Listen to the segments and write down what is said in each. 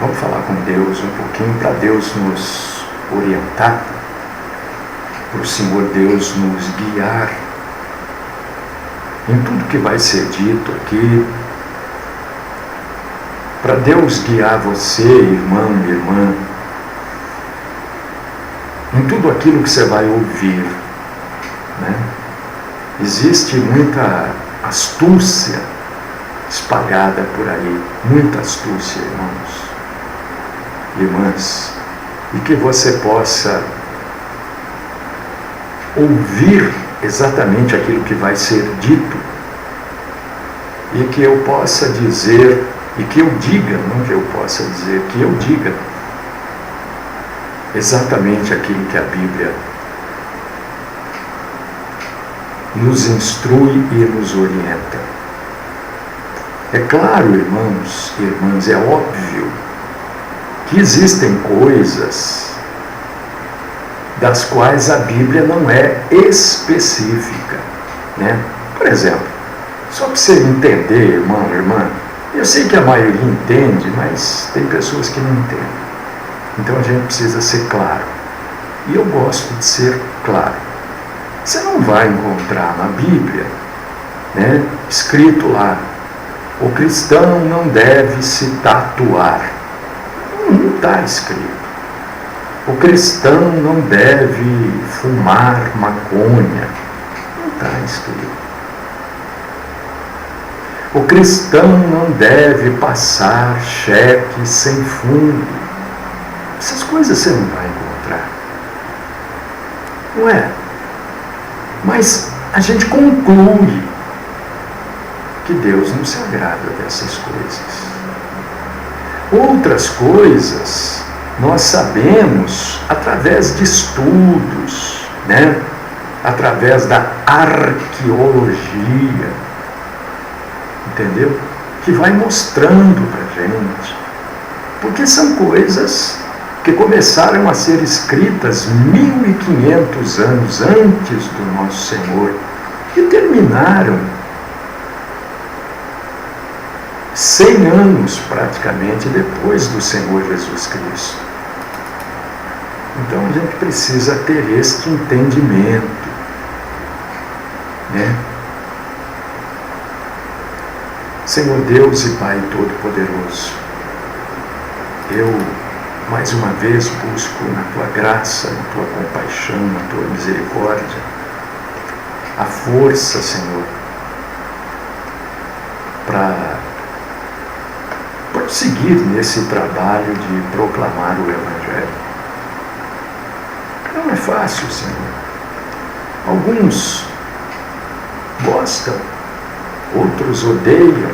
Vamos falar com Deus um pouquinho, para Deus nos orientar, para o Senhor Deus nos guiar em tudo que vai ser dito aqui, para Deus guiar você, irmão e irmã, em tudo aquilo que você vai ouvir, né? Existe muita astúcia espalhada por aí, muita astúcia, irmãos e irmãs, e que você possa ouvir exatamente aquilo que vai ser dito, e que eu possa dizer, e que eu diga, não que eu possa dizer, que eu diga exatamente aquilo que a Bíblia nos instrui e nos orienta. É claro, irmãos e irmãs, é óbvio que existem coisas das quais a Bíblia não é específica, né? Por exemplo, só para você entender, irmão, irmã, eu sei que a maioria entende, mas tem pessoas que não entendem. Então a gente precisa ser claro. E eu gosto de ser claro. Você não vai encontrar na Bíblia, né, escrito lá: o cristão não deve se tatuar. Não está escrito. O cristão não deve fumar maconha. Não está escrito. O cristão não deve passar cheque sem fundo. Essas coisas você não vai encontrar. Não é? Mas a gente conclui que Deus não se agrada dessas coisas. Outras coisas nós sabemos através de estudos, né? Através da arqueologia, entendeu? Que vai mostrando para a gente. Porque são coisas que começaram a ser escritas 1500 anos antes do nosso Senhor e terminaram 100 anos praticamente depois do Senhor Jesus Cristo. Então a gente precisa ter este entendimento, né? Senhor Deus e Pai Todo-Poderoso, eu mais uma vez busco na Tua graça, na Tua compaixão, na Tua misericórdia, a força, Senhor, para prosseguir nesse trabalho de proclamar o Evangelho. Não é fácil, Senhor. Alguns gostam, outros odeiam.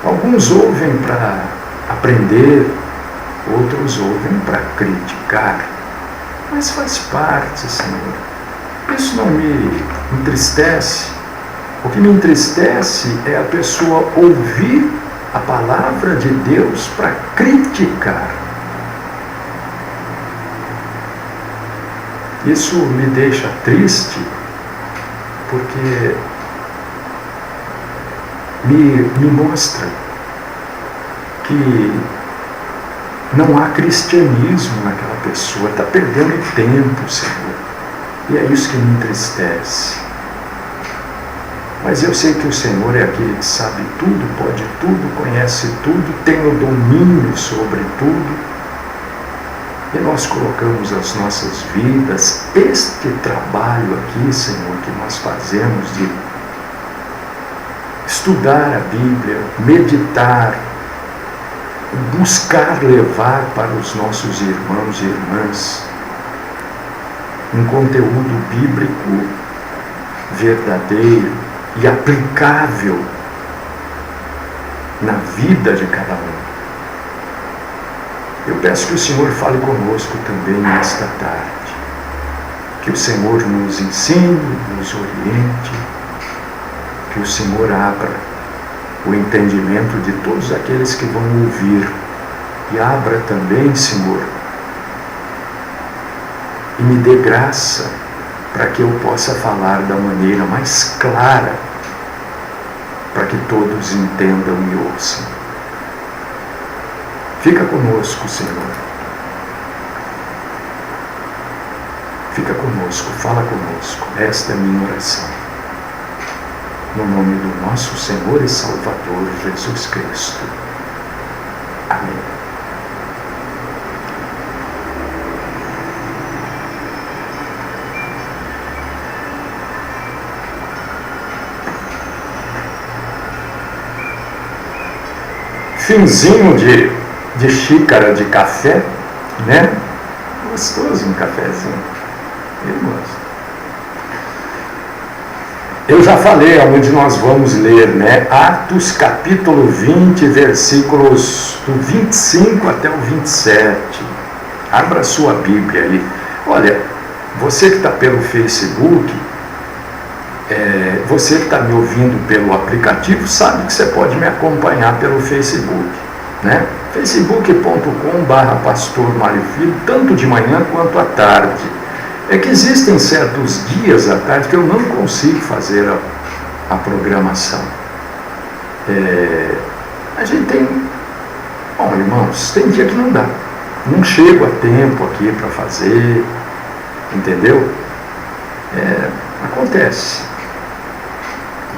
Alguns ouvem para aprender, outros ouvem para criticar. Mas faz parte, Senhor. Isso não me entristece. O que me entristece é a pessoa ouvir a palavra de Deus para criticar. Isso me deixa triste, porque me mostra que não há cristianismo naquela pessoa, está perdendo tempo, Senhor. E é isso que me entristece. Mas eu sei que o Senhor é aquele que sabe tudo, pode tudo, conhece tudo, tem o domínio sobre tudo. E nós colocamos as nossas vidas, este trabalho aqui, Senhor, que nós fazemos de estudar a Bíblia, meditar, buscar levar para os nossos irmãos e irmãs um conteúdo bíblico verdadeiro e aplicável na vida de cada um. Eu peço que o Senhor fale conosco também nesta tarde, que o Senhor nos ensine, nos oriente, que o Senhor abra o entendimento de todos aqueles que vão ouvir, e abra também, Senhor, e me dê graça para que eu possa falar da maneira mais clara para que todos entendam e ouçam. Fica conosco, Senhor. Fica conosco, fala conosco. Esta é a minha oração. No nome do nosso Senhor e Salvador Jesus Cristo. Amém. Finzinho de xícara de café, né? Gostoso um cafezinho. Eu gosto. Eu já falei aonde nós vamos ler, né? Atos capítulo 20, versículos do 25 até o 27. Abra sua Bíblia aí. Olha, você que está pelo Facebook, você que está me ouvindo pelo aplicativo, sabe que você pode me acompanhar pelo Facebook, né? facebook.com/pastor Mário Filho, tanto de manhã quanto à tarde. É que existem certos dias à tarde que eu não consigo fazer a programação. A gente tem... Bom, irmãos, tem dia que não dá. Não chego a tempo aqui para fazer, entendeu? Acontece.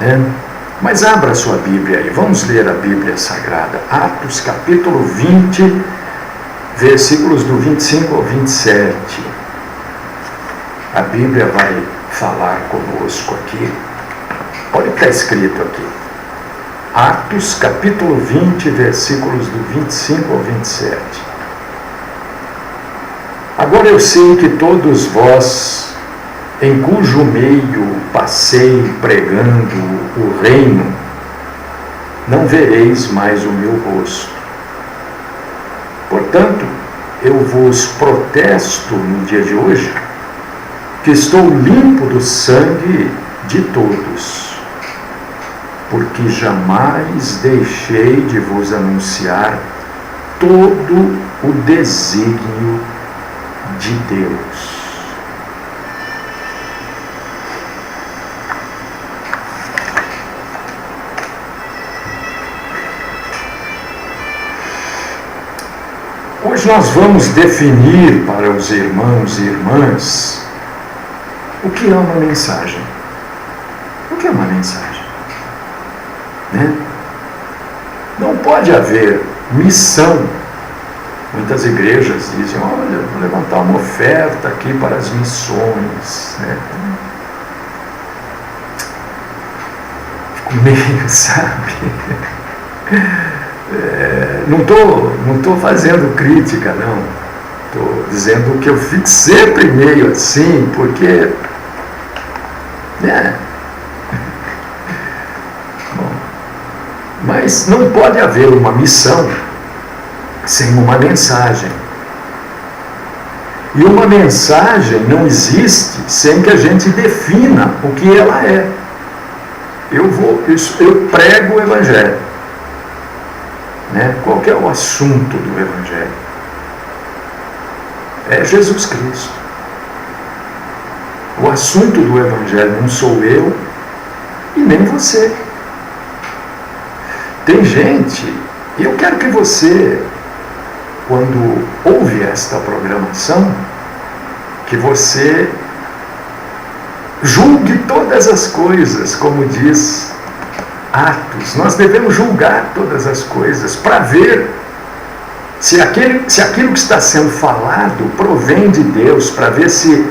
Né? Mas abra a sua Bíblia aí, vamos ler a Bíblia Sagrada. Atos capítulo 20, versículos do 25 ao 27. A Bíblia vai falar conosco aqui. Olha o que está escrito aqui. Atos capítulo 20, versículos do 25 ao 27. Agora eu sei que todos vós, em cujo meio passei pregando o reino, não vereis mais o meu rosto. Portanto, eu vos protesto no dia de hoje, que estou limpo do sangue de todos, porque jamais deixei de vos anunciar todo o desígnio de Deus. Hoje nós vamos definir para os irmãos e irmãs o que é uma mensagem. O que é uma mensagem? Né? Não pode haver missão. Muitas igrejas dizem, olha, vou levantar uma oferta aqui para as missões. Né? Fico meio, sabe? Não estou fazendo crítica, não. Estou dizendo que eu fico sempre meio assim, porque... Bom, mas não pode haver uma missão sem uma mensagem. E uma mensagem não existe sem que a gente defina o que ela é. Eu prego o Evangelho. Né? Qual que é o assunto do Evangelho? É Jesus Cristo. O assunto do Evangelho não sou eu e nem você. Tem gente, e eu quero que você, quando ouve esta programação, que você julgue todas as coisas, como diz Atos. Nós devemos julgar todas as coisas para ver se aquilo que está sendo falado provém de Deus, para ver se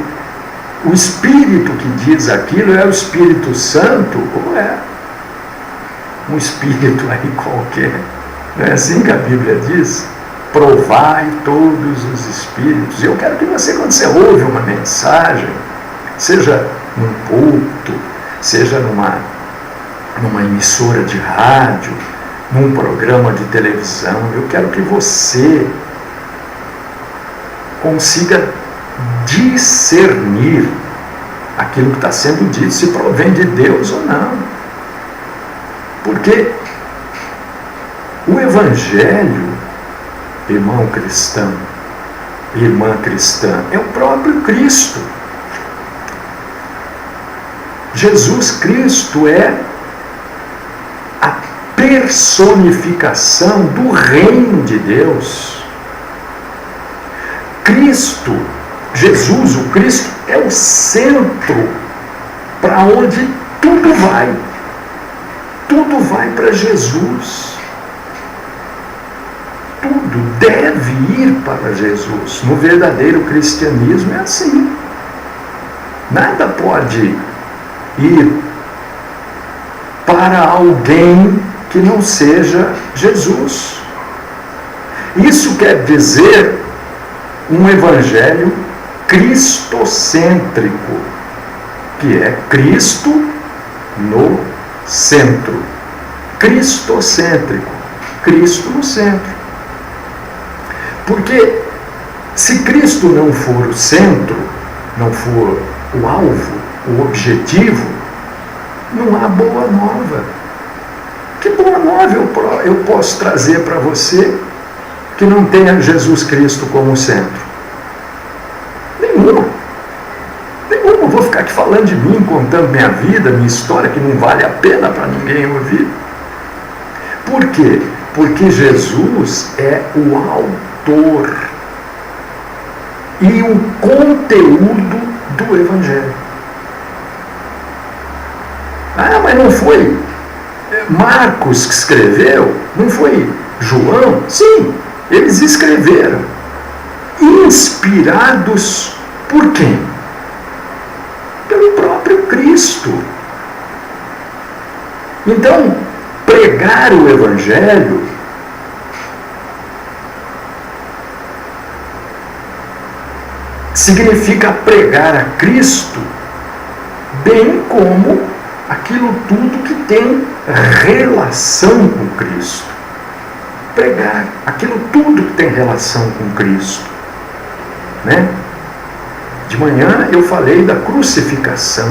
o Espírito que diz aquilo é o Espírito Santo ou é um Espírito aí qualquer. Não é assim que a Bíblia diz? Provai todos os Espíritos. Eu quero que você, quando você ouve uma mensagem, seja num culto, seja numa emissora de rádio, num programa de televisão, eu quero que você consiga discernir aquilo que está sendo dito, se provém de Deus ou não. Porque o Evangelho, irmão cristão, irmã cristã, é o próprio Cristo. Jesus Cristo é a personificação do reino de Deus. Cristo, Jesus, o Cristo, é o centro para onde tudo vai. Tudo vai para Jesus. Tudo deve ir para Jesus. No verdadeiro cristianismo é assim. Nada pode ir para alguém que não seja Jesus. Isso quer dizer um evangelho cristocêntrico, que é Cristo no centro. Cristocêntrico. Cristo no centro. Porque se Cristo não for o centro, não for o alvo, o objetivo, não há boa nova. Que boa nova eu posso trazer para você que não tenha Jesus Cristo como centro? Nenhuma. Nenhuma. Vou ficar aqui falando de mim, contando minha vida, minha história, que não vale a pena para ninguém ouvir. Por quê? Porque Jesus é o autor e o conteúdo do Evangelho. Ah, mas não foi Marcos que escreveu? Não foi João? Sim, eles escreveram. Inspirados por quem? Pelo próprio Cristo. Então, pregar o Evangelho significa pregar a Cristo, bem como aquilo tudo que tem relação com Cristo. Pregar aquilo tudo que tem relação com Cristo. Né? De manhã eu falei da crucificação,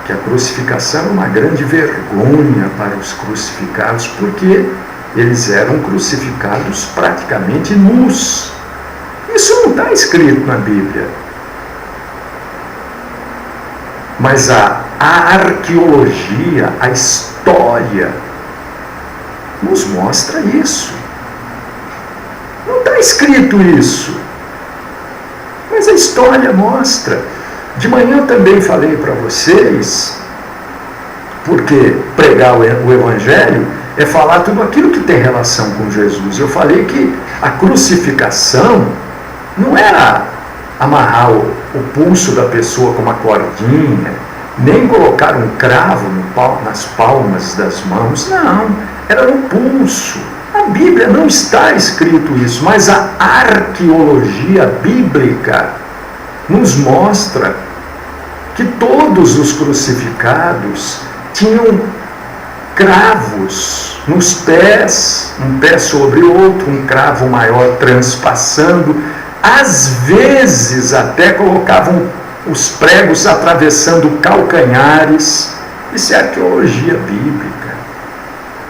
que a crucificação é uma grande vergonha para os crucificados, porque eles eram crucificados praticamente nus. Isso não está escrito na Bíblia. Mas a arqueologia, a história, nos mostra isso. Não está escrito isso. Mas a história mostra. De manhã eu também falei para vocês, porque pregar o Evangelho é falar tudo aquilo que tem relação com Jesus. Eu falei que a crucificação não era amarrar o pulso da pessoa com uma cordinha, nem colocar um cravo nas palmas das mãos. Não, era no pulso. A Bíblia não está escrito isso, mas a arqueologia bíblica nos mostra que todos os crucificados tinham cravos nos pés, um pé sobre outro, um cravo maior transpassando. Às vezes até colocavam os pregos atravessando calcanhares. Isso é arqueologia bíblica.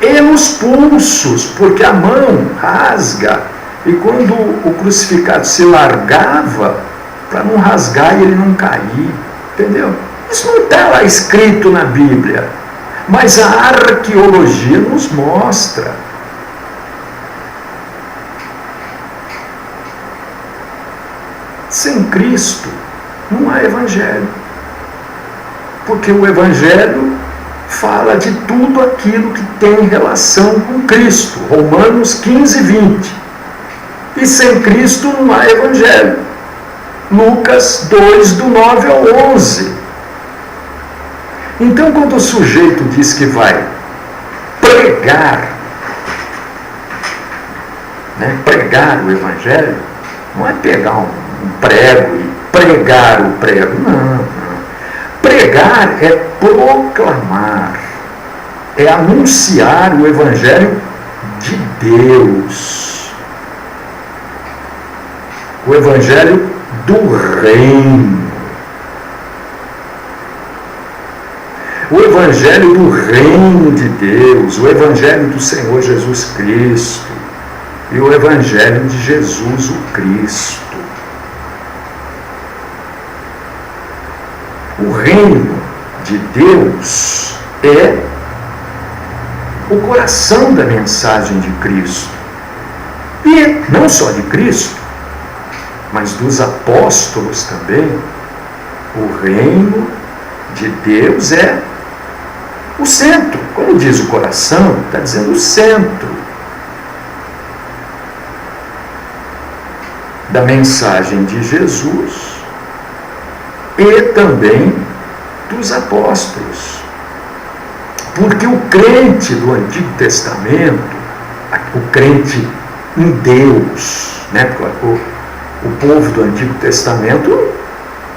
E nos pulsos, porque a mão rasga, e quando o crucificado se largava, para não rasgar e ele não cair, entendeu? Isso não está lá escrito na Bíblia, mas a arqueologia nos mostra. Sem Cristo não há Evangelho, porque o Evangelho fala de tudo aquilo que tem relação com Cristo. Romanos 15, 20. E sem Cristo não há Evangelho. Lucas 2, do 9 ao 11. Então, quando o sujeito diz que vai pregar, pregar o Evangelho, não é pegar um prego e pregar o prego, não. Pregar é proclamar, é anunciar o Evangelho de Deus, o Evangelho do Reino, o Evangelho do Reino de Deus, o Evangelho do Senhor Jesus Cristo e o Evangelho de Jesus o Cristo. O reino de Deus é o coração da mensagem de Cristo. E não só de Cristo, mas dos apóstolos também. O reino de Deus é o centro. Quando diz o coração, está dizendo o centro da mensagem de Jesus e também dos apóstolos. Porque o crente do Antigo Testamento, o crente em Deus, né? O povo do Antigo Testamento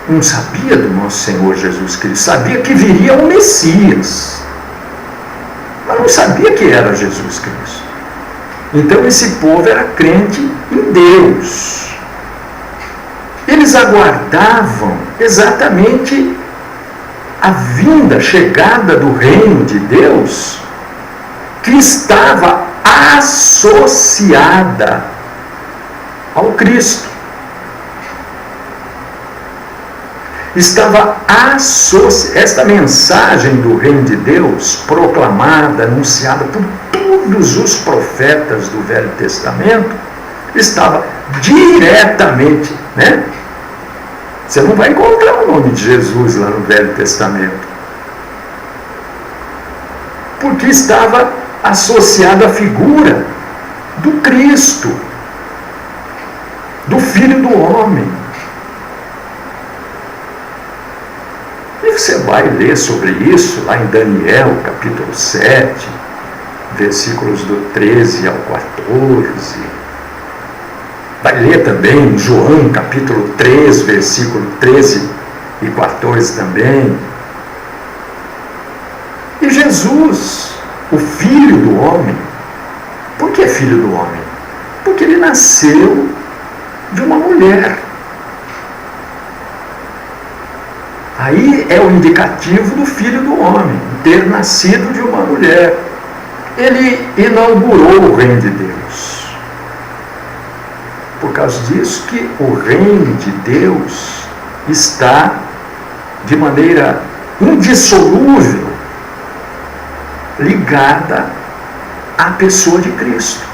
não sabia do nosso Senhor Jesus Cristo, sabia que viria o Messias, mas não sabia que era Jesus Cristo. Então esse povo era crente em Deus. Eles aguardavam exatamente a vinda, a chegada do reino de Deus, que estava associada ao Cristo. Estava esta mensagem do reino de Deus, proclamada, anunciada por todos os profetas do Velho Testamento, estava diretamente, né? Você não vai encontrar o nome de Jesus lá no Velho Testamento, porque estava associado à figura do Cristo, do Filho do Homem. E você vai ler sobre isso lá em Daniel, capítulo 7, versículos do 13 ao 14. Vai ler também em João, capítulo 3, versículo 13 e 14 também. E Jesus, o Filho do Homem, por que Filho do Homem? Porque ele nasceu de uma mulher. Aí é o indicativo do Filho do Homem, ter nascido de uma mulher. Ele inaugurou o reino de Deus. Por causa disso que o reino de Deus está de maneira indissolúvel ligada à pessoa de Cristo,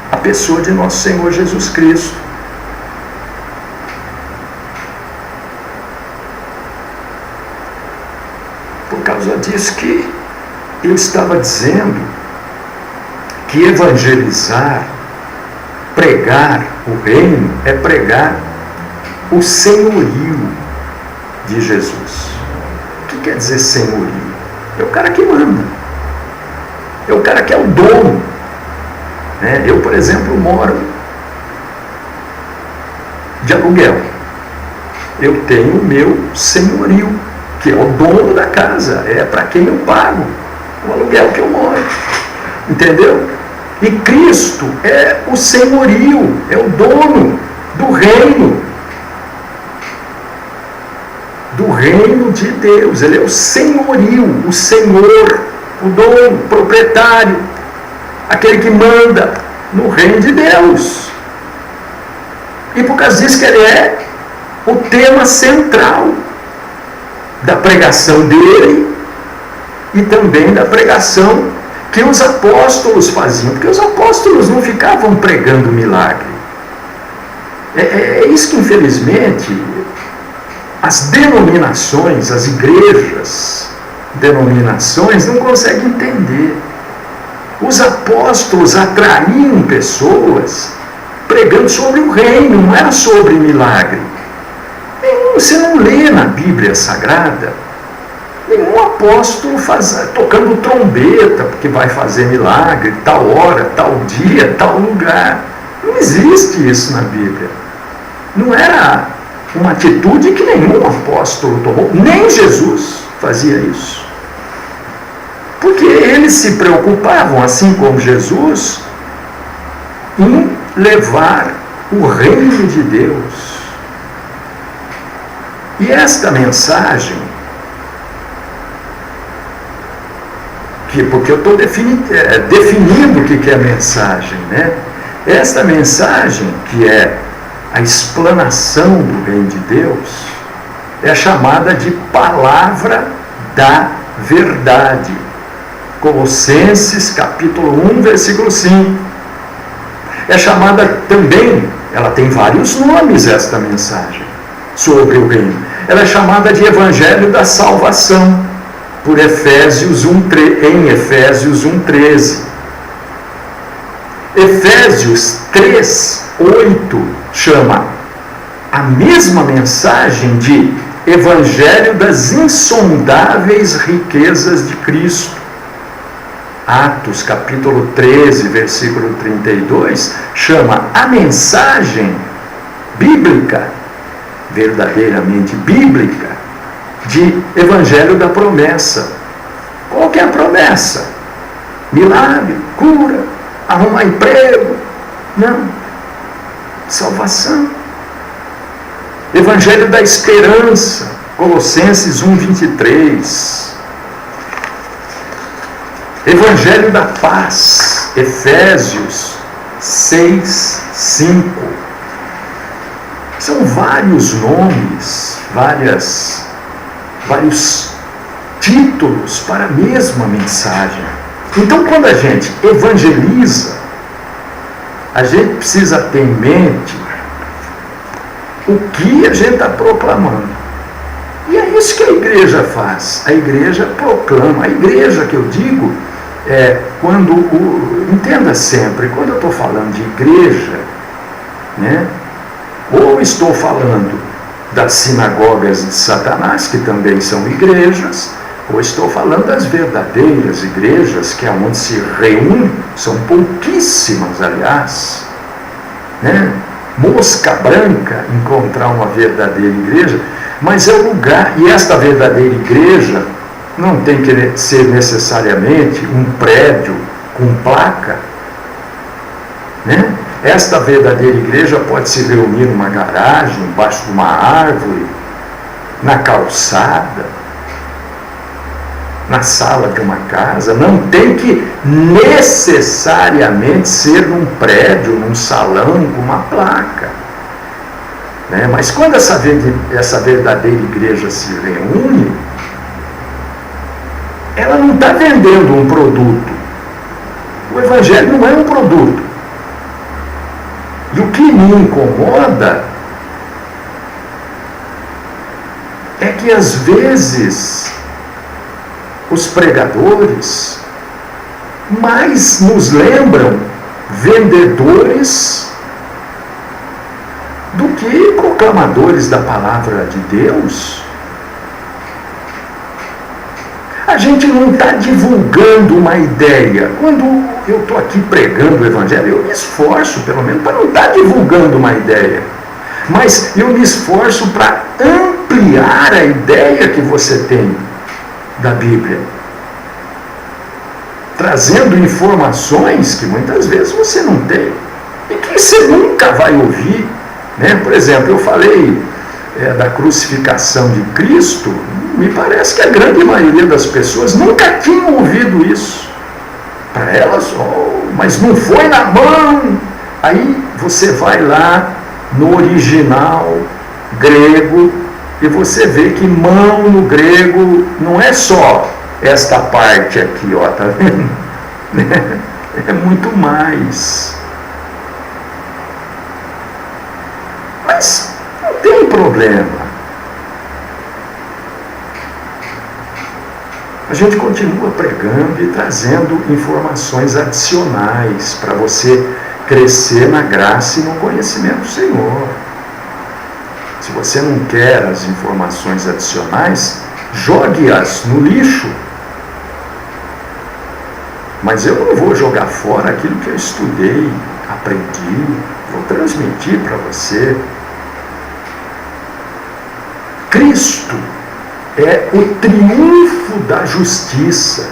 à pessoa de nosso Senhor Jesus Cristo. Por causa disso que eu estava dizendo que evangelizar, pregar o reino, é pregar o senhorio de Jesus. O que quer dizer senhorio? É o cara que manda, é o cara que é o dono. Eu, por exemplo, moro de aluguel. Eu tenho o meu senhorio, que é o dono da casa, é para quem eu pago o aluguel que eu moro. Entendeu? E Cristo é o senhorio, é o dono do reino de Deus. Ele é o senhorio, o senhor, o dono, o proprietário, aquele que manda no reino de Deus. E por causa disso que ele é o tema central da pregação dele e também da pregação que os apóstolos faziam, porque os apóstolos não ficavam pregando milagre. É isso que, infelizmente, as denominações, as igrejas, denominações, não conseguem entender. Os apóstolos atraíam pessoas pregando sobre o reino, não era sobre milagre. Você não lê na Bíblia Sagrada nenhum apóstolo tocando trombeta, porque vai fazer milagre, tal hora, tal dia, tal lugar. Não existe isso na Bíblia. Não era uma atitude que nenhum apóstolo tomou, nem Jesus fazia isso. Porque eles se preocupavam, assim como Jesus, em levar o reino de Deus. E esta mensagem, porque eu estou definindo o que é a mensagem, né? Esta mensagem, que é a explanação do reino de Deus, é chamada de palavra da verdade. Colossenses capítulo 1, versículo 5. É chamada também, ela tem vários nomes esta mensagem sobre o reino. Ela é chamada de Evangelho da Salvação, por Efésios 1, em Efésios 1,13. Efésios 3:8 chama a mesma mensagem de Evangelho das insondáveis riquezas de Cristo. Atos capítulo 13, versículo 32, chama a mensagem bíblica, verdadeiramente bíblica, de Evangelho da promessa. Qual que é a promessa? Milagre, cura, arrumar emprego? Não. Salvação. Evangelho da esperança, Colossenses 1:23. Evangelho da paz, Efésios 6:5. São vários nomes, vários títulos para a mesma mensagem. Então, quando a gente evangeliza, a gente precisa ter em mente o que a gente está proclamando. E é isso que a igreja faz. A igreja proclama. A igreja que eu digo entenda sempre, quando eu estou falando de igreja, né, ou estou falando das sinagogas de Satanás, que também são igrejas, ou estou falando das verdadeiras igrejas, que é onde se reúne, são pouquíssimas, aliás, né? Mosca branca encontrar uma verdadeira igreja, mas é o lugar, e esta verdadeira igreja não tem que ser necessariamente um prédio com placa, né? Esta verdadeira igreja pode se reunir numa garagem, embaixo de uma árvore, na calçada, na sala de uma casa. Não tem que necessariamente ser num prédio, num salão, com uma placa, né? Mas quando essa verdadeira igreja se reúne, ela não está vendendo um produto. O Evangelho não é um produto. E o que me incomoda é que às vezes os pregadores mais nos lembram vendedores do que proclamadores da palavra de Deus. A gente não está divulgando uma ideia. Quando eu estou aqui pregando o Evangelho, eu me esforço, pelo menos, para não estar divulgando uma ideia. Mas eu me esforço para ampliar a ideia que você tem da Bíblia. Trazendo informações que muitas vezes você não tem. E que você nunca vai ouvir, né? Por exemplo, eu falei da crucificação de Cristo. Me parece que a grande maioria das pessoas nunca tinham ouvido isso. Para elas, mas não foi na mão. Aí você vai lá no original grego e você vê que mão no grego não é só esta parte aqui, ó, tá vendo? É muito mais. Mas não tem problema. A gente continua pregando e trazendo informações adicionais para você crescer na graça e no conhecimento do Senhor. Se você não quer as informações adicionais, jogue-as no lixo. Mas eu não vou jogar fora aquilo que eu estudei, aprendi, vou transmitir para você. Cristo é o triunfo da justiça.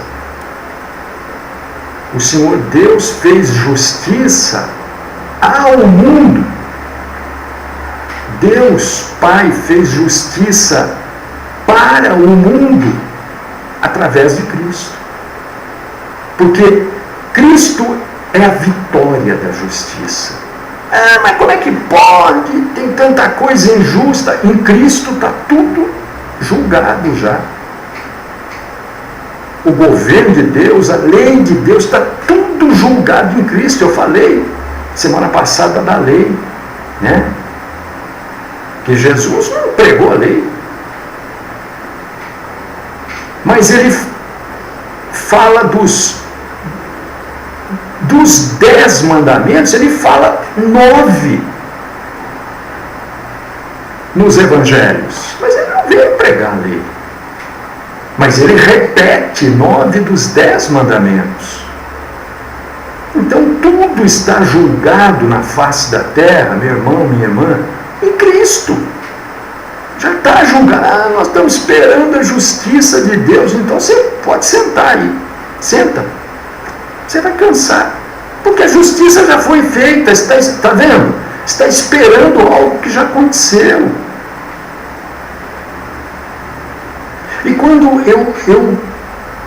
O Senhor Deus fez justiça ao mundo. Deus Pai fez justiça para o mundo através de Cristo. Porque Cristo é a vitória da justiça. Mas como é que pode? Tem tanta coisa injusta. Em Cristo está tudo julgado já. o governo de Deus, a lei de Deus, está tudo julgado em Cristo. Eu falei semana passada da lei, né? Que Jesus não pregou a lei, mas ele fala dos 10 mandamentos, ele fala 9 nos evangelhos, mas ele não veio pregar a lei, mas ele repete 9 dos 10 mandamentos. Então tudo está julgado na face da terra, meu irmão, minha irmã, em Cristo. Já está julgado. Nós estamos esperando a justiça de Deus. Então você pode sentar aí, senta, você vai cansar, porque a justiça já foi feita. Está vendo? Está esperando algo que já aconteceu. E quando eu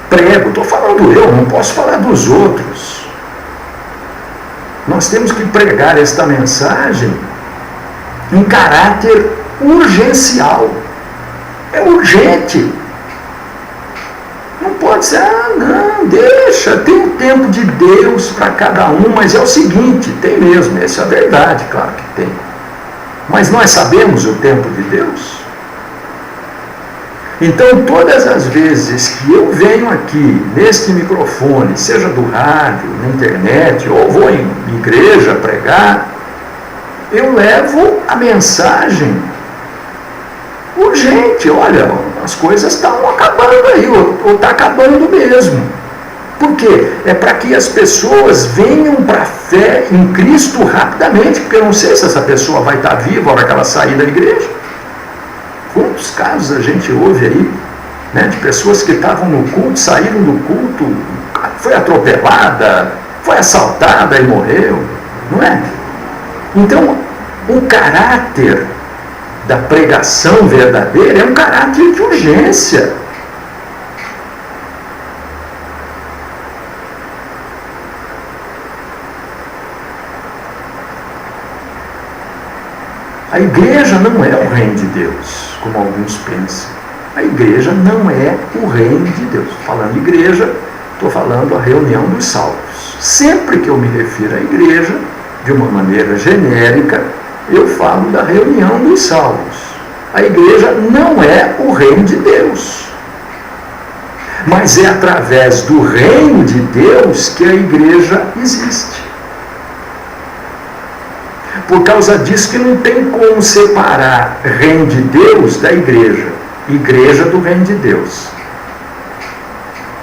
prego, estou falando eu, não posso falar dos outros. Nós temos que pregar esta mensagem em caráter urgencial. É urgente. Não pode ser, não, deixa, tem o tempo de Deus para cada um, mas é o seguinte, tem mesmo, essa é a verdade, claro que tem. Mas nós sabemos o tempo de Deus? Então, todas as vezes que eu venho aqui, neste microfone, seja do rádio, na internet, ou vou em igreja pregar, eu levo a mensagem urgente. Olha, as coisas estão acabando aí, ou está acabando mesmo. Por quê? É para que as pessoas venham para a fé em Cristo rapidamente, porque eu não sei se essa pessoa vai estar viva na hora que ela sair da igreja. Quantos casos a gente ouve aí, né, de pessoas que estavam no culto, saíram do culto, foi atropelada, foi assaltada e morreu, não é? Então, o caráter da pregação verdadeira é um caráter de urgência. A igreja não é o reino de Deus, como alguns pensam. A igreja não é o reino de Deus. Falando igreja, estou falando a reunião dos salvos. Sempre que eu me refiro à igreja, de uma maneira genérica, eu falo da reunião dos salvos. A igreja não é o reino de Deus. Mas é através do reino de Deus que a igreja existe. Por causa disso que não tem como separar reino de Deus da igreja, igreja do reino de Deus.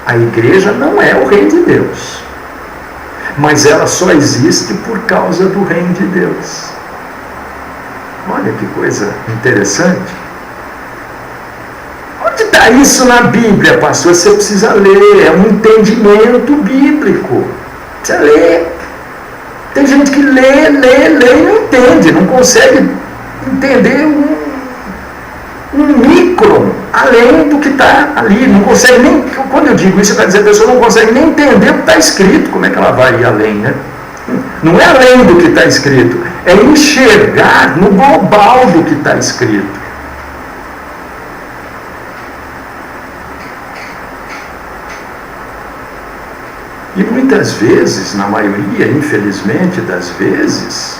A igreja não é o reino de Deus, mas ela só existe por causa do reino de Deus. Olha que coisa interessante. Onde está isso na Bíblia, pastor? Você precisa ler, é um entendimento bíblico. Precisa ler. Tem gente que lê e não entende, não consegue entender um micro além do que está ali. Não consegue nem, quando eu digo isso, quer dizer, a pessoa não consegue nem entender o que está escrito. Como é que ela vai ir além, né? Não é além do que está escrito, é enxergar no global do que está escrito. E muitas vezes, na maioria, infelizmente das vezes,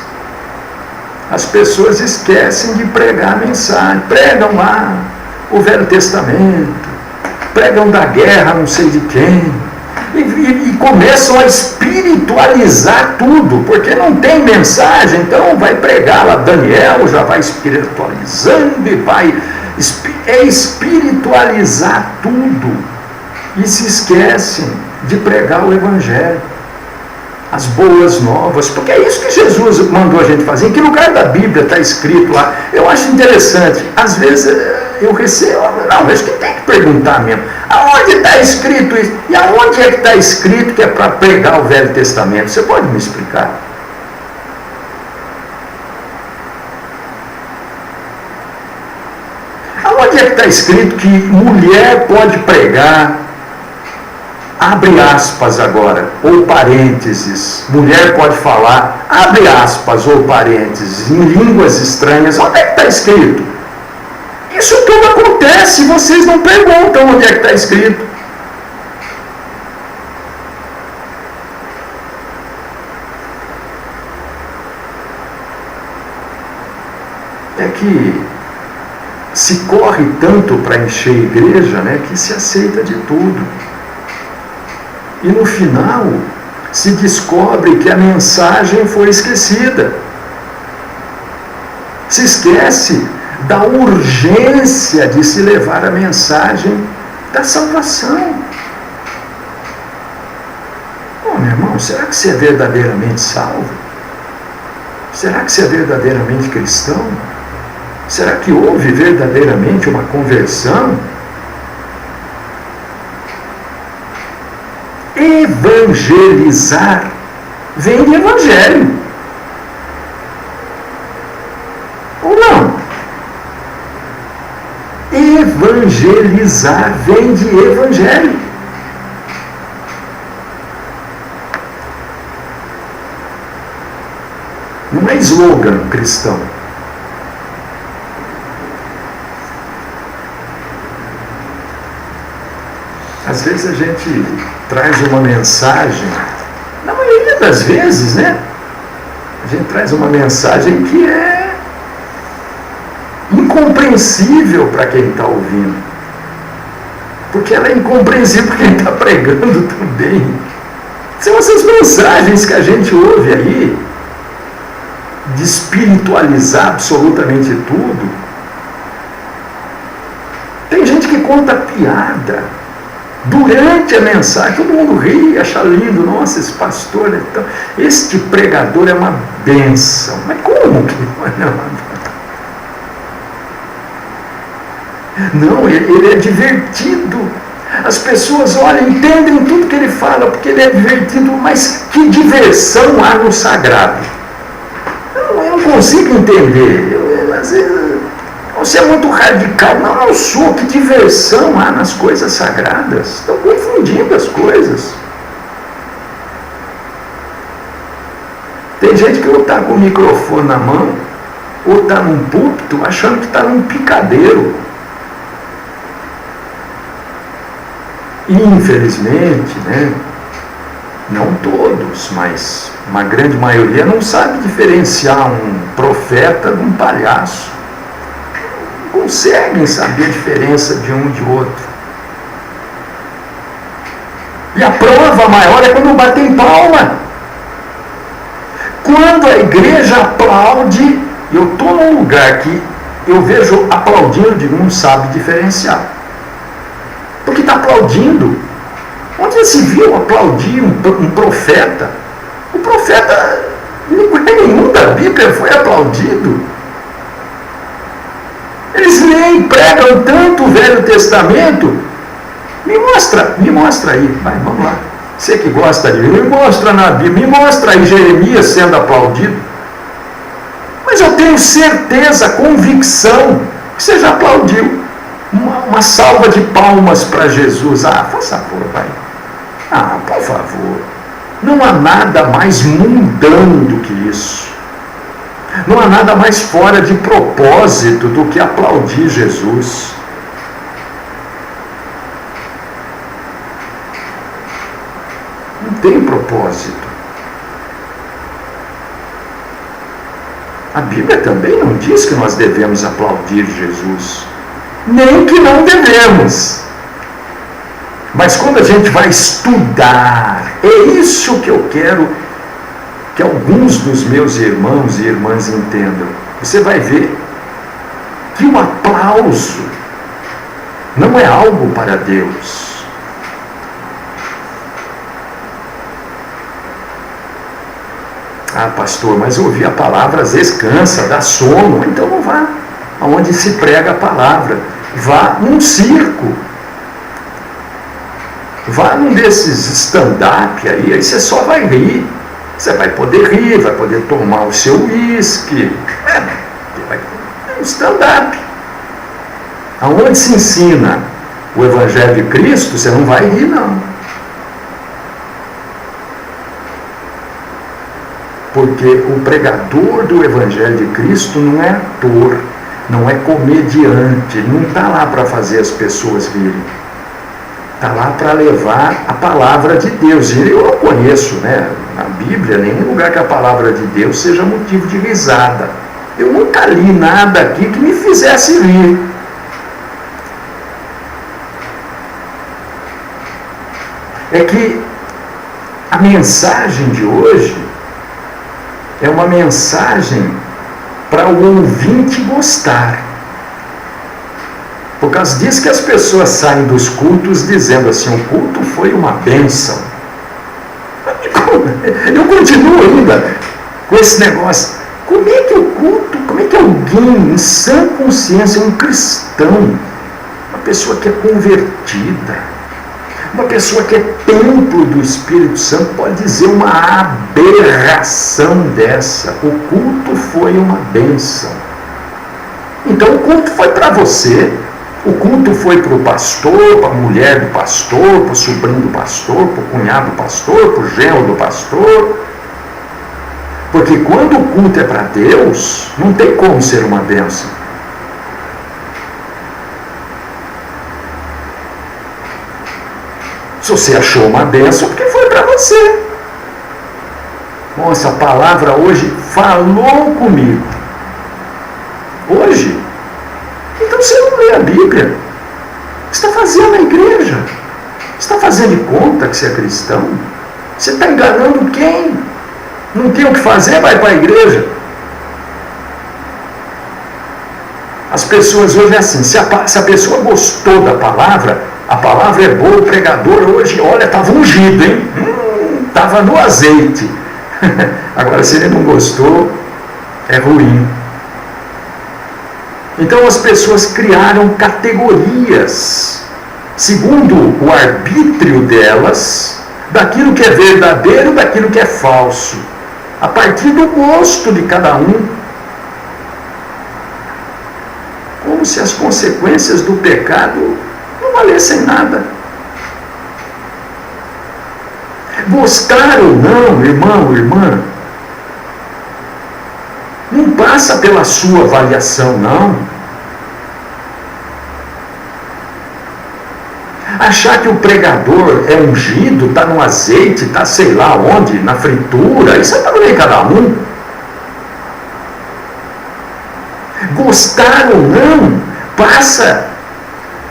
as pessoas esquecem de pregar a mensagem. Pregam lá o Velho Testamento, pregam da guerra não sei de quem, e começam a espiritualizar tudo, porque não tem mensagem, então vai pregar lá Daniel, já vai espiritualizando e vai espiritualizar tudo, e se esquecem de pregar o Evangelho, as boas novas, porque é isso que Jesus mandou a gente fazer. Em que lugar da Bíblia está escrito lá? Eu acho interessante, às vezes eu recebo, não, acho que tem que perguntar mesmo, aonde está escrito isso? E aonde é que está escrito que é para pregar o Velho Testamento? Você pode me explicar? Aonde é que está escrito que mulher pode pregar? Abre aspas agora, ou parênteses, mulher pode falar, abre aspas ou parênteses, em línguas estranhas. Onde é que está escrito? Isso tudo acontece, vocês não perguntam onde é que está escrito. é que se corre tanto para encher a igreja, né, que se aceita de tudo. E no final, se descobre que a mensagem foi esquecida. Se esquece da urgência de se levar a mensagem da salvação. Oh, meu irmão, será que você é verdadeiramente salvo? Será que você é verdadeiramente cristão? Será que houve verdadeiramente uma conversão? Evangelizar vem de evangelho. Ou não? Evangelizar vem de evangelho. Não é slogan cristão. Às vezes a gente traz uma mensagem, na maioria das vezes, né? A gente traz uma mensagem que é incompreensível para quem está ouvindo. Porque ela é incompreensível para quem está pregando também. São essas mensagens que a gente ouve aí, de espiritualizar absolutamente tudo. Tem gente que conta piada durante a mensagem, todo mundo ri, acha lindo, nossa, esse pastor é tão... Este pregador é uma bênção. Mas como que não, ele é divertido. As pessoas olham, entendem tudo que ele fala, porque ele é divertido, mas que diversão há no sagrado? Eu não consigo entender. Às vezes, você é muito radical. Não sou. Que diversão há nas coisas sagradas? Estão confundindo as coisas. Tem gente que ou está com o microfone na mão, ou está num púlpito, achando que está num picadeiro. E, infelizmente, né, não todos, mas uma grande maioria não sabe diferenciar um profeta de um palhaço. Não conseguem saber a diferença de um e de outro. E a prova maior é quando batem palma. Quando a igreja aplaude, eu estou num lugar que eu vejo aplaudindo, eu digo, não sabe diferenciar. Porque está aplaudindo. Onde já se viu aplaudir um profeta? O profeta, em lugar nenhum da Bíblia foi aplaudido. Eles leem, pregam tanto o Velho Testamento. Me mostra aí, vai, vamos lá. Você que gosta de me mostra na Bíblia, me mostra aí Jeremias sendo aplaudido. Mas eu tenho certeza, convicção, que você já aplaudiu. Uma salva de palmas para Jesus. Faz favor, vai. Por favor. Não há nada mais mundano do que isso. Não há nada mais fora de propósito do que aplaudir Jesus. Não tem propósito. A Bíblia também não diz que nós devemos aplaudir Jesus. Nem que não devemos. Mas quando a gente vai estudar, é isso que eu quero que alguns dos meus irmãos e irmãs entendam. Você vai ver que o aplauso não é algo para Deus. Pastor, mas ouvir a palavra às vezes cansa, dá sono. Então não vá aonde se prega a palavra. Vá num circo. Vá num desses stand-up aí você só vai rir. Você vai poder rir, vai poder tomar o seu uísque. Stand-up. Aonde se ensina o Evangelho de Cristo, você não vai rir, não. Porque o pregador do Evangelho de Cristo não é ator, não é comediante, não está lá para fazer as pessoas rirem. Está lá para levar a palavra de Deus. E eu não conheço, né, na Bíblia, nenhum lugar que a palavra de Deus seja motivo de risada. Eu nunca li nada aqui que me fizesse rir. É que a mensagem de hoje é uma mensagem para o ouvinte gostar. Por causa disso que as pessoas saem dos cultos dizendo assim, o culto foi uma bênção. Eu continuo ainda com esse negócio. Como é que o culto, como é que alguém em sã consciência, um cristão, uma pessoa que é convertida, uma pessoa que é templo do Espírito Santo, pode dizer uma aberração dessa? O culto foi uma bênção. Então o culto foi para você, o culto foi para o pastor, para a mulher do pastor, para o sobrinho do pastor, para o cunhado do pastor, para o genro do pastor. Porque quando o culto é para Deus, não tem como ser uma bênção. Se você achou uma bênção, porque foi para você. Nossa, a palavra hoje falou comigo. Hoje? Então você não lê a Bíblia. O que você está fazendo na igreja? Você está fazendo de conta que você é cristão? Você está enganando quem? Não tem o que fazer, vai para a igreja. As pessoas hoje é assim, se a pessoa gostou da palavra, a palavra é boa, o pregador hoje, olha, estava ungido, hein? Estava no azeite. Agora, se ele não gostou, é ruim. Então as pessoas criaram categorias, segundo o arbítrio delas, daquilo que é verdadeiro, daquilo que é falso, a partir do gosto de cada um. Como se as consequências do pecado não valessem nada. Gostar ou não, irmão, irmã, não passa pela sua avaliação, não. Achar que o pregador é ungido, está no azeite, está sei lá onde, na fritura, isso é para ver cada um. Gostar ou não, passa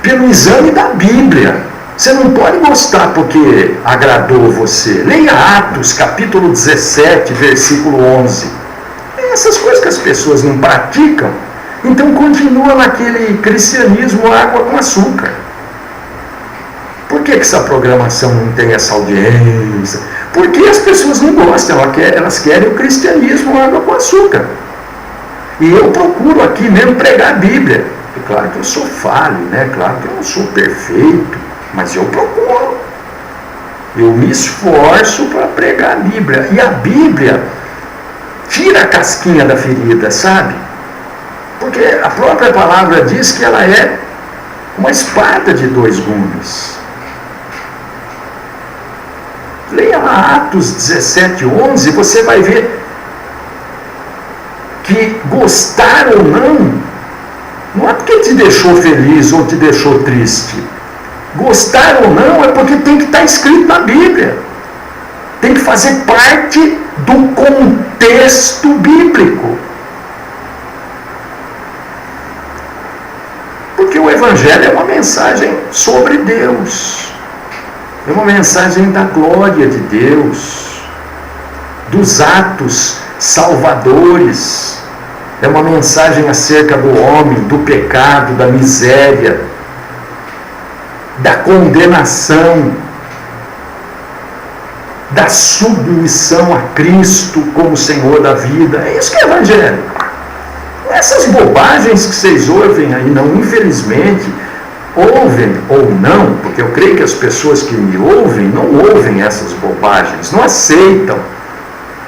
pelo exame da Bíblia. Você não pode gostar porque agradou você. Leia Atos, capítulo 17, versículo 11. Essas coisas que as pessoas não praticam, então continua naquele cristianismo água com açúcar. Por que essa programação não tem essa audiência? Porque as pessoas não gostam, elas querem o cristianismo água com açúcar. E eu procuro aqui mesmo pregar a Bíblia. É claro que eu sou falho, né? Claro que eu não sou perfeito, mas eu procuro. Eu me esforço para pregar a Bíblia. E a Bíblia tira a casquinha da ferida, sabe? Porque a própria palavra diz que ela é uma espada de dois gumes. Leia lá Atos 17, 11, você vai ver que gostar ou não é porque te deixou feliz ou te deixou triste. Gostar ou não é porque tem que estar escrito na Bíblia. Tem que fazer parte do contexto bíblico. Porque o Evangelho é uma mensagem sobre Deus. É uma mensagem da glória de Deus, dos atos salvadores. É uma mensagem acerca do homem, do pecado, da miséria, da condenação, da submissão a Cristo como Senhor da vida. É isso que é Evangelho. Essas bobagens que vocês ouvem aí, não, infelizmente, ouvem ou não, porque eu creio que as pessoas que me ouvem não ouvem essas bobagens, não aceitam.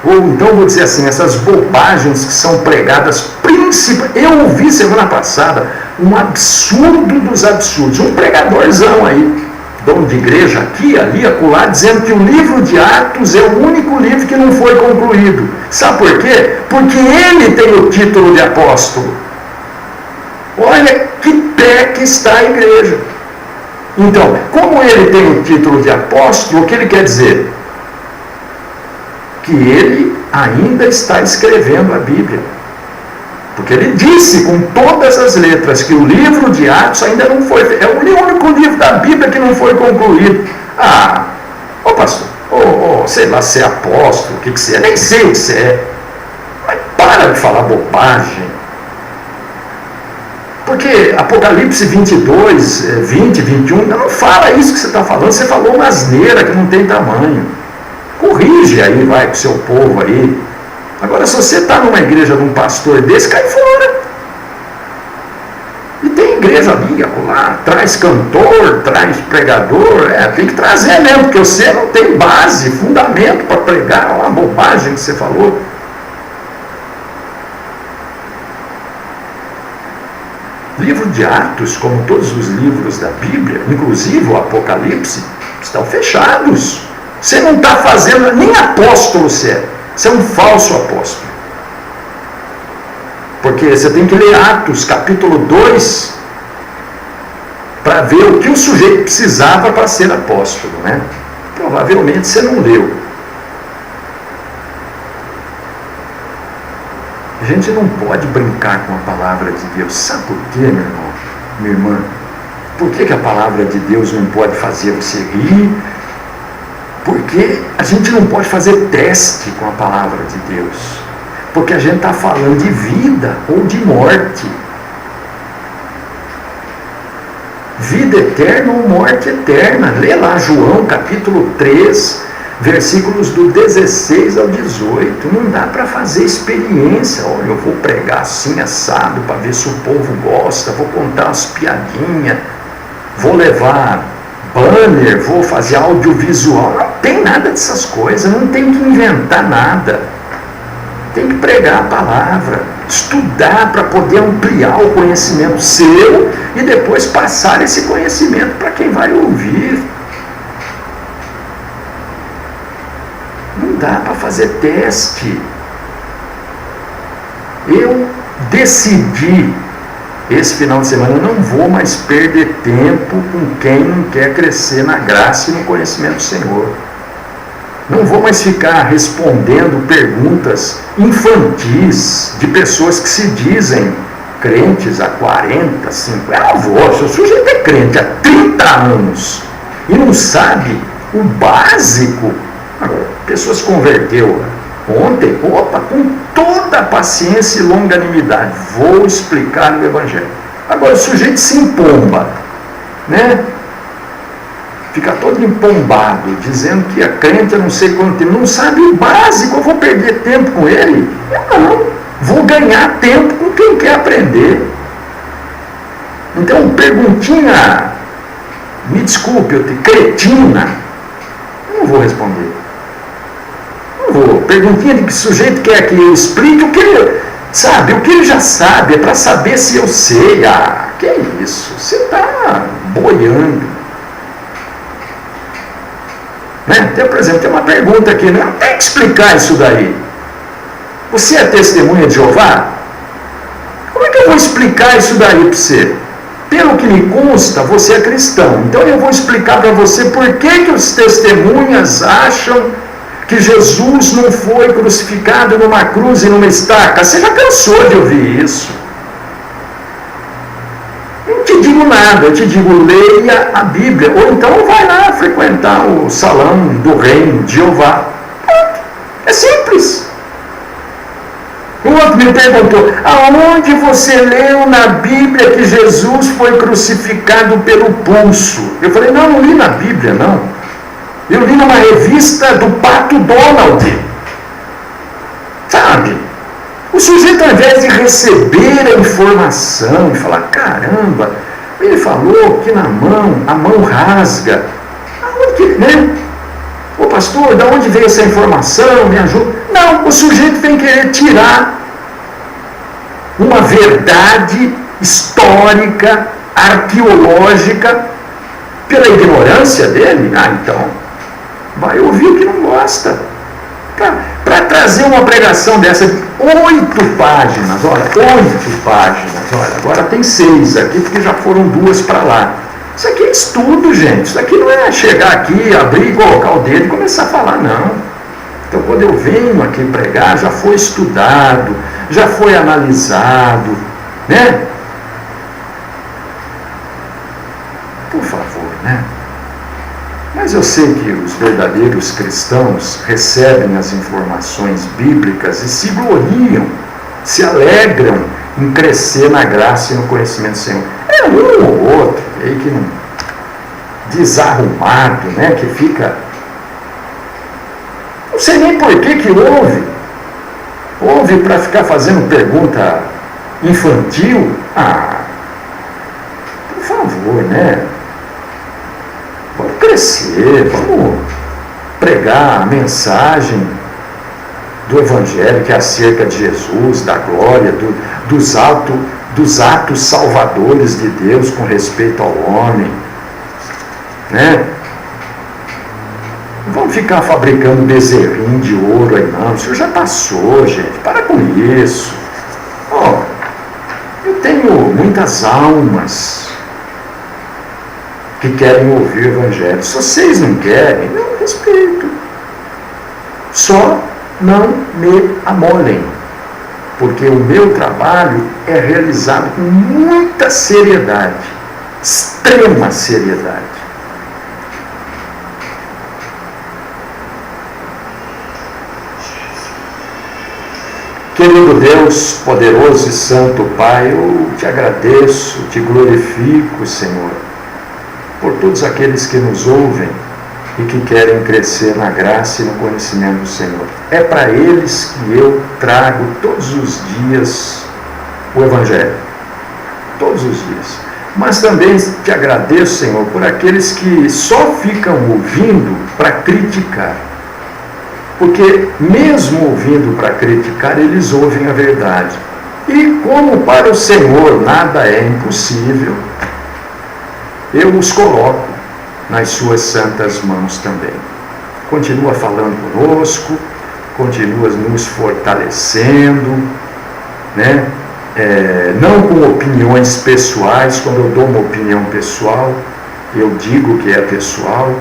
Ou então vou dizer assim, essas bobagens que são pregadas, eu ouvi semana passada um absurdo dos absurdos, um pregadorzão aí, dono de igreja aqui, ali, acolá, dizendo que o livro de Atos é o único livro que não foi concluído. Sabe por quê? Porque ele tem o título de apóstolo. Olha que pé que está a igreja. Então, como ele tem o título de apóstolo, o que ele quer dizer? Que ele ainda está escrevendo a Bíblia. Porque ele disse com todas as letras que o livro de Atos ainda não foi feito. É o único livro da Bíblia que não foi concluído. Ô pastor, sei lá, você é apóstolo, o que você é? Nem sei o que você é. Mas para de falar bobagem. Porque Apocalipse 22, 20, 21, não fala isso que você está falando. Você falou uma asneira que não tem tamanho. Corrige aí, vai, com o seu povo aí. Agora, se você está numa igreja de um pastor desse, cai fora. E tem igreja ali, acolá, traz cantor, traz pregador, tem que trazer mesmo, porque você não tem base, fundamento para pregar uma bobagem que você falou. Livro de Atos, como todos os livros da Bíblia, inclusive o Apocalipse, estão fechados. Você não está fazendo, nem apóstolo você é. Você é um falso apóstolo. Porque você tem que ler Atos, capítulo 2, para ver o que o sujeito precisava para ser apóstolo, né? Provavelmente você não leu. A gente não pode brincar com a palavra de Deus. Sabe por quê, meu irmão, minha irmã? Por que a palavra de Deus não pode fazer você rir? Porque a gente não pode fazer teste com a palavra de Deus. Porque a gente está falando de vida ou de morte. Vida eterna ou morte eterna. Lê lá João capítulo 3, versículos do 16 ao 18. Não dá para fazer experiência. Olha, eu vou pregar assim assado para ver se o povo gosta. Vou contar umas piadinhas. Vou levar banner, vou fazer audiovisual. Não tem nada dessas coisas, não tem que inventar nada. Tem que pregar a palavra, estudar para poder ampliar o conhecimento seu e depois passar esse conhecimento para quem vai ouvir. Não dá para fazer teste. Eu decidi esse final de semana, eu não vou mais perder tempo com quem não quer crescer na graça e no conhecimento do Senhor. Não vou mais ficar respondendo perguntas infantis de pessoas que se dizem crentes há 40, 50... se o sujeito é crente há 30 anos e não sabe o básico. Agora, a pessoa se converteu ontem, com toda a paciência e longanimidade, vou explicar no Evangelho. Agora, o sujeito se empomba, né? Fica todo empombado, dizendo que é crente há não sei quanto tempo, não sabe o básico, eu vou perder tempo com ele? Eu não, vou ganhar tempo com quem quer aprender. Então, perguntinha, me desculpe, cretina, eu não vou responder. Perguntinha de que sujeito quer que eu explique o que ele sabe, o que ele já sabe, é para saber se eu sei. Que é isso? Você está boiando. Né? Então, por exemplo, tem uma pergunta aqui, não tem que explicar isso daí. Você é testemunha de Jeová? Como é que eu vou explicar isso daí para você? Pelo que me consta, você é cristão. Então eu vou explicar para você por que os testemunhas acham que Jesus não foi crucificado numa cruz e numa estaca. Você já cansou de ouvir isso. Não te digo nada, eu te digo, leia a Bíblia. Ou então vai lá frequentar o salão do reino de Jeová. É simples. O outro me perguntou, aonde você leu na Bíblia que Jesus foi crucificado pelo pulso? Eu falei, não li na Bíblia, não. Eu li numa revista do Pato Donald. Sabe? O sujeito, ao invés de receber a informação e falar, caramba, ele falou que na mão, a mão rasga. Aonde que, né? Ô pastor, de onde veio essa informação? Me ajuda. Não, o sujeito vem querer tirar uma verdade histórica, arqueológica, pela ignorância dele. Então, vai ouvir o que não gosta. Para trazer uma pregação dessa de 8 páginas, olha, 8 páginas, olha, agora tem 6 aqui, porque já foram 2 para lá. Isso aqui é estudo, gente. Isso aqui não é chegar aqui, abrir, colocar o dedo e começar a falar, não. Então, quando eu venho aqui pregar, já foi estudado, já foi analisado, né? Por favor, né? Mas eu sei que os verdadeiros cristãos recebem as informações bíblicas e se gloriam, se alegram em crescer na graça e no conhecimento do Senhor. É um ou outro aí que não desarrumado, né? Que fica... Não sei nem por que ouve. Ouve para ficar fazendo pergunta infantil. Ah, por favor, né? Vamos crescer, vamos pregar a mensagem do Evangelho, que é acerca de Jesus, da glória, dos atos salvadores de Deus com respeito ao homem, né? Não vamos ficar fabricando bezerrinho de ouro aí não, o senhor já passou, gente, para com isso. Ó, eu tenho muitas almas que querem ouvir o Evangelho. Se vocês não querem, eu respeito. Só não me amolem, porque o meu trabalho é realizado com muita seriedade, extrema seriedade. Querido Deus, poderoso e santo Pai, eu te agradeço, te glorifico, Senhor, por todos aqueles que nos ouvem e que querem crescer na graça e no conhecimento do Senhor. É para eles que eu trago todos os dias o Evangelho. Todos os dias. Mas também te agradeço, Senhor, por aqueles que só ficam ouvindo para criticar. Porque mesmo ouvindo para criticar, eles ouvem a verdade. E como para o Senhor nada é impossível, eu os coloco nas suas santas mãos também. Continua falando conosco, continua nos fortalecendo, né? Não com opiniões pessoais. Quando eu dou uma opinião pessoal, eu digo que é pessoal,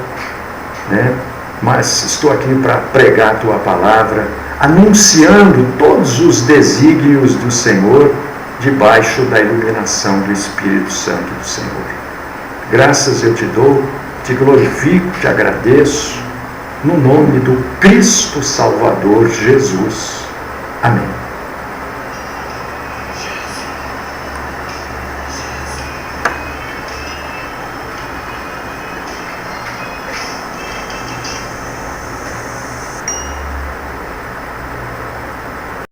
né? Mas estou aqui para pregar a tua palavra, anunciando todos os desígnios do Senhor, debaixo da iluminação do Espírito Santo do Senhor. Graças eu te dou, te glorifico, te agradeço, no nome do Cristo Salvador Jesus. Amém.